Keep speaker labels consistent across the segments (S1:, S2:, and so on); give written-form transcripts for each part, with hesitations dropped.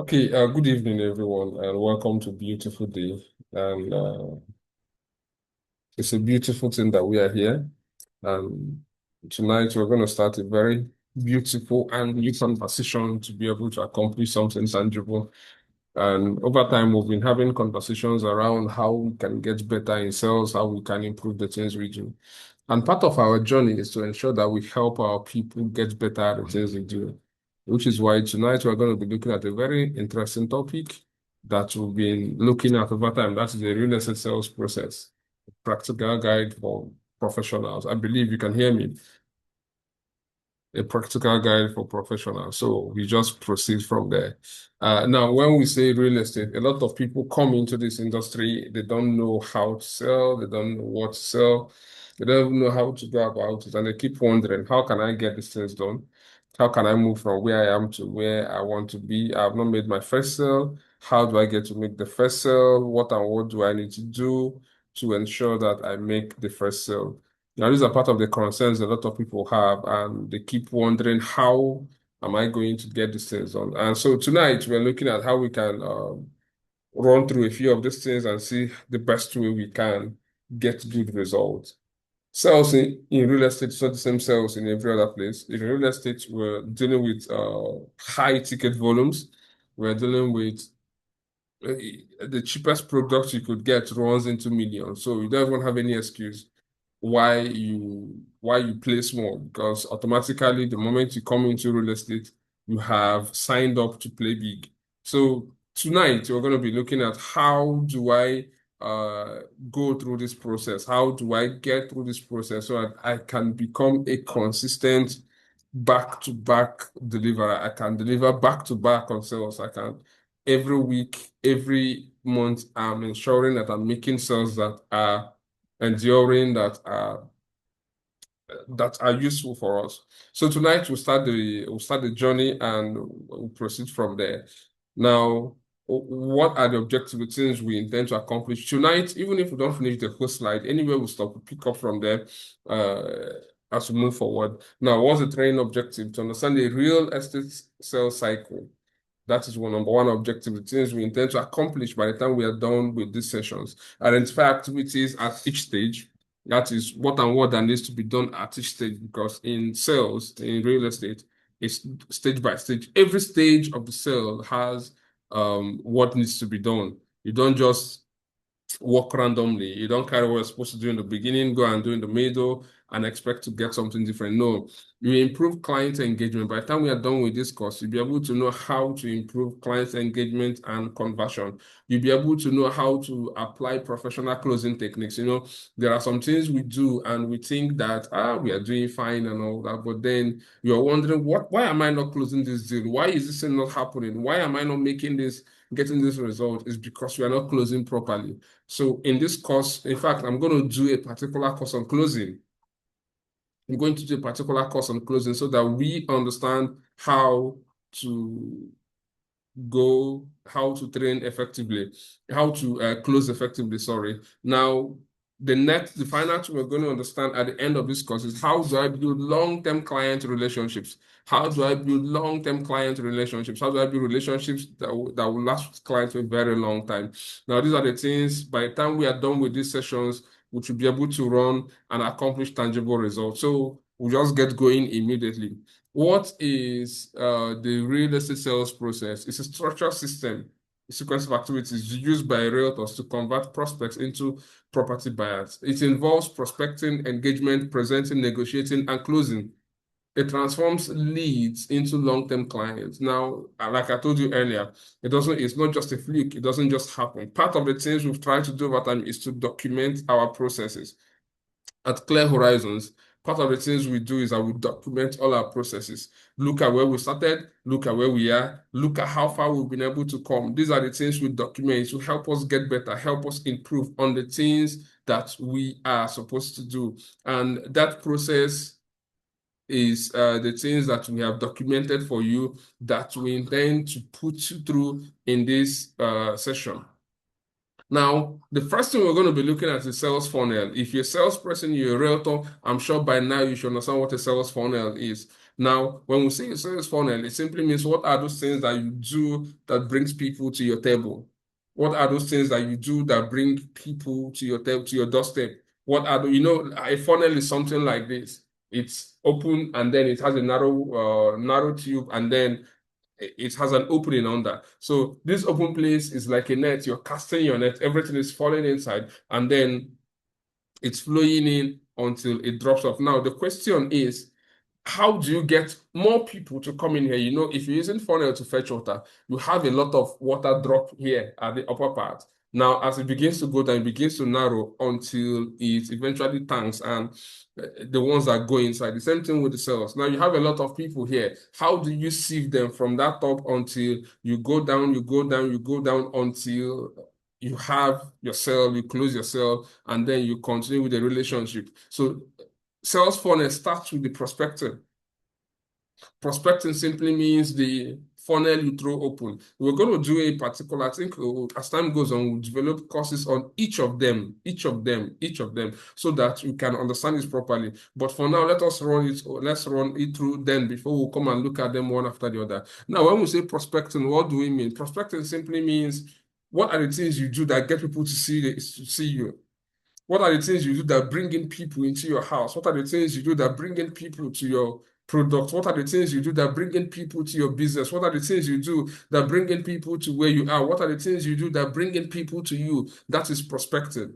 S1: Okay, good evening, everyone, and welcome to Beautiful Day. And it's a beautiful thing that we are here. And tonight we're going to start a very beautiful and new conversation to be able to accomplish something tangible. And over time, we've been having conversations around how we can get better in sales, how we can improve the things we do. And part of our journey is to ensure that we help our people get better at the things they do, which is why tonight we're going to be looking at a very interesting topic that we've been looking at over time. That is the real estate sales process, practical guide for professionals. I believe you can hear me. A practical guide for professionals. So we just proceed from there. Now, when we say real estate, a lot of people come into this industry, they don't know how to sell, they don't know what to sell, they don't even know how to go about it, and they keep wondering, how can I get these things done? How can I move from where I am to where I want to be? I've not made my first sale. How do I get to make the first sale? What and what do I need to do to ensure that I make the first sale? Now, these are part of the concerns a lot of people have, and they keep wondering, how am I going to get these things done? And so tonight we're looking at how we can run through a few of these things and see the best way we can get good results. Sales in real estate is not the same sales in every other place. In real estate, we're dealing with high ticket volumes. We're dealing with the cheapest product you could get runs into millions. So you don't even have any excuse why you play small, because automatically the moment you come into real estate, you have signed up to play big. So tonight we're going to be looking at how do I go through this process? How do I get through this process so that I can become a consistent back-to-back deliverer? I can deliver back-to-back on sales. I can every week, every month, I'm ensuring that I'm making sales that are enduring, that are useful for us. So tonight we'll start the journey and we'll proceed from there. Now, what are the objectives, things we intend to accomplish tonight? Even if we don't finish the whole slide, anywhere we stop, we pick up from there as we move forward. Now, what's the training objective? To understand the real estate sales cycle. That is number one objective, the things we intend to accomplish by the time we are done with these sessions. Identify activities at each stage. That is what and what that needs to be done at each stage, because in sales, in real estate, it's stage by stage. Every stage of the sale has what needs to be done. You don't just work randomly. You don't carry what you're supposed to do in the beginning, go and do in the middle, and expect to get something different. No, you improve client engagement. By the time we are done with this course, you'll be able to know how to improve client engagement and conversion. You'll be able to know how to apply professional closing techniques. There are some things we do and we think that we are doing fine and all that, but then you're wondering, why am I not closing this deal? Why is this thing not happening? Why am I not getting this result? Is because we are not closing properly. So in this course, in fact, I'm going to do a particular course on closing. I'm going to do a particular course on closing so that we understand how to how to train effectively, how to close effectively, sorry. Now, the final thing we're going to understand at the end of this course is, how do I build long-term client relationships? How do I build long-term client relationships? How do I build relationships that will last with clients for a very long time? Now, these are the things, by the time we are done with these sessions, we should be able to run and accomplish tangible results. So we'll just get going immediately. What is the real estate sales process? It's a structured system, a sequence of activities used by realtors to convert prospects into property buyers. It involves prospecting, engagement, presenting, negotiating, and closing. It transforms leads into long-term clients. Now, like I told you earlier, it's not just a fluke, it doesn't just happen. Part of the things we've tried to do over time is to document our processes at Clear Horizons. Part of the things we do is that we document all our processes. Look at where we started, look at where we are, look at how far we've been able to come. These are the things we document to help us get better, help us improve on the things that we are supposed to do. And that process is the things that we have documented for you that we intend to put you through in this session. Now, the first thing we're going to be looking at is sales funnel. If you're a salesperson, you're a realtor, I'm sure by now you should understand what a sales funnel is. Now, when we say a sales funnel, it simply means what are those things that you do that brings people to your table? What are those things that you do that bring people to your table, to your doorstep? What are the, a funnel is something like this. It's open and then it has a narrow tube and then it has an opening under. So this open place is like a net. You're casting your net. Everything is falling inside and then it's flowing in until it drops off. Now, the question is, how do you get more people to come in here? If you're using funnel to fetch water, you have a lot of water drop here at the upper part. Now, as it begins to go down, it begins to narrow until it eventually tanks and the ones that go inside. The same thing with the cells. Now, you have a lot of people here. How do you sieve them from that top until you go down, you go down, you go down until you have your cell, you close your cell, and then you continue with the relationship. So sales funnel starts with the prospecting. Prospecting simply means the funnel you throw open. We're going to do a particular, I think as time goes on, we'll develop courses on each of them, so that you can understand this properly. But for now, let's run it through then before we come and look at them one after the other. Now, when we say prospecting, what do we mean? Prospecting simply means what are the things you do that get people to see you? What are the things you do that bring in people into your house? What are the things you do that bring in people to your product? What are the things you do that bring in people to your business? What are the things you do that bring in people to where you are? What are the things you do that bring in people to you? That is prospecting.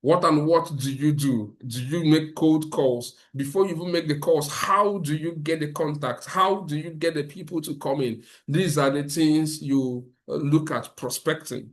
S1: What and what do you do? Do you make cold calls? Before you even make the calls, how do you get the contacts? How do you get the people to come in? These are the things you look at prospecting.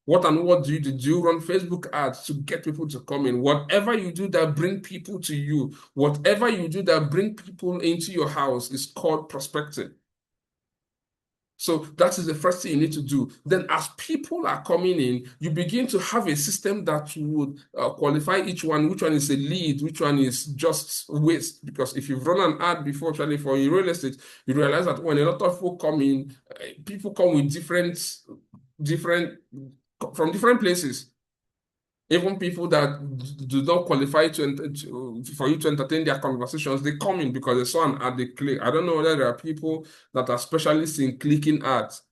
S1: What and what do you do? Do you run Facebook ads to get people to come in? Whatever you do that bring people to you, whatever you do that bring people into your house is called prospecting. So that is the first thing you need to do. Then as people are coming in, you begin to have a system that would qualify each one, which one is a lead, which one is just waste. Because if you've run an ad before, actually for your real estate, you realize that when a lot of people come in, people come with different from different places. Even people that do not qualify for you to entertain their conversations, they come in because they saw an ad, they click. I don't know whether there are people that are specialists in clicking ads.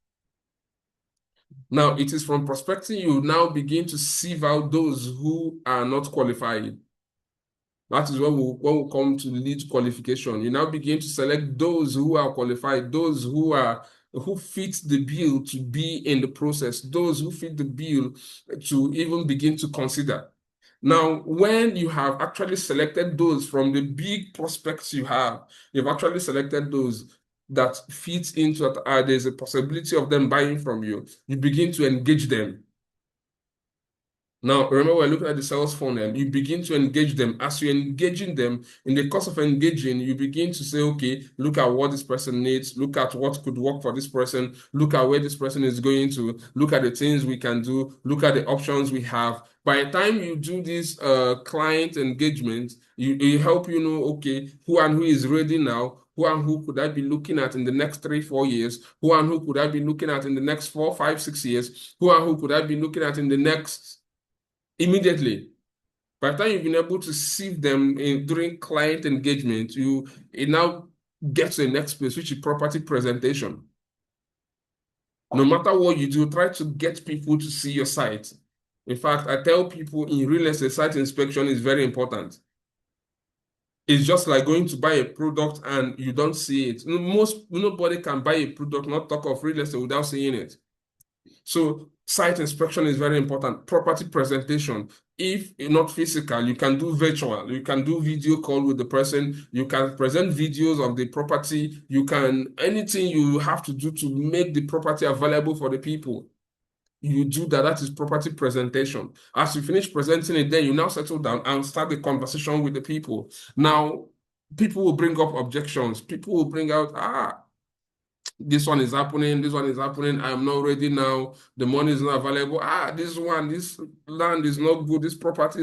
S1: Now, it is from prospecting you now begin to sieve out those who are not qualified. That is when we come to lead qualification. You now begin to select those who are qualified, those who fit the bill to be in the process, those who fit the bill to even begin to consider. Now, when you have actually selected those from the big prospects you've actually selected those that fit into that, there's a possibility of them buying from you, you begin to engage them. Now, remember, we're looking at the sales funnel. You begin to engage them. As you're engaging them, in the course of engaging, you begin to say, okay, look at what this person needs. Look at what could work for this person. Look at where this person is going to. Look at the things we can do. Look at the options we have. By the time you do this client engagement, you help know, okay, who and who is ready now. Who and who could I be looking at in the next 3-4 years? Who and who could I be looking at in the next 4-5-6 years? Who and who could I be looking at in the next immediately? By the time you've been able to sieve them during client engagement, it now gets to the next place, which is property presentation. No matter what you do, try to get people to see your site. In fact, I tell people in real estate, site inspection is very important. It's just like going to buy a product and you don't see it. Nobody can buy a product, not talk of real estate, without seeing it. So site inspection is very important. Property presentation. If not physical, you can do virtual. You can do video call with the person. You can present videos of the property. Anything you have to do to make the property available for the people. You do that. That is property presentation. As you finish presenting it, then you now settle down and start the conversation with the people. Now, people will bring up objections. People will bring out, this one is happening, I'm not ready now, the money is not available, this land is not good, this property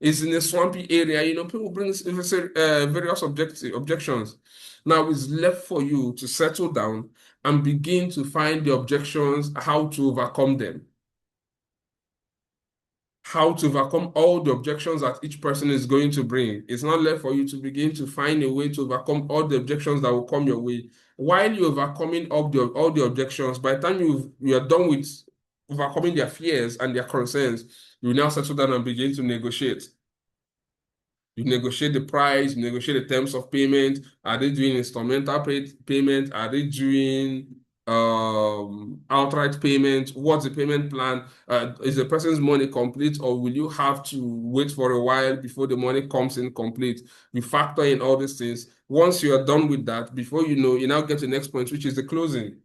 S1: is in a swampy area. People bring various objections. Now it's left for you to settle down and begin to find the objections, how to overcome them. how to overcome all the objections that each person is going to bring. It's not left for you to begin to find a way to overcome all the objections that will come your way. While you're overcoming all the objections, by the time you are done with overcoming their fears and their concerns, you now settle down and begin to negotiate. You negotiate the price, you negotiate the terms of payment. Are they doing payment? Are they doing outright payment? What's the payment plan? Is the person's money complete, or will you have to wait for a while before the money comes in complete? You factor in all these things. Once you are done with that, before you know, you now get to the next point, which is the closing.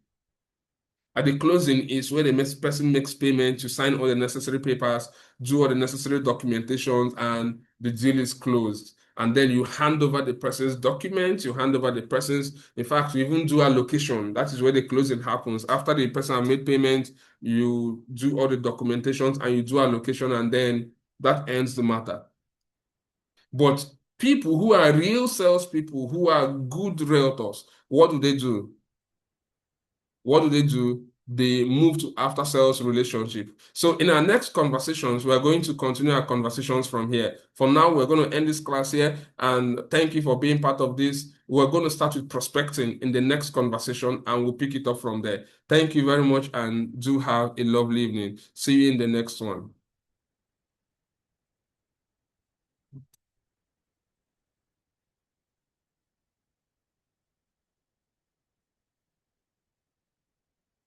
S1: At the closing is where the person makes payment to sign all the necessary papers, do all the necessary documentations, and the deal is closed. And then you hand over the person's documents, you hand over the person's, in fact, you even do allocation. That is where the closing happens. After the person has made payment, you do all the documentations and you do allocation, and then that ends the matter. But people who are real salespeople, who are good realtors, what do they do? What do they do? They move to after sales relationship. So in our next conversations, we are going to continue our conversations from here. For now, we're going to end this class here, and thank you for being part of this. We're going to start with prospecting in the next conversation, and we'll pick it up from there. Thank you very much, and do have a lovely evening. See you in the next one.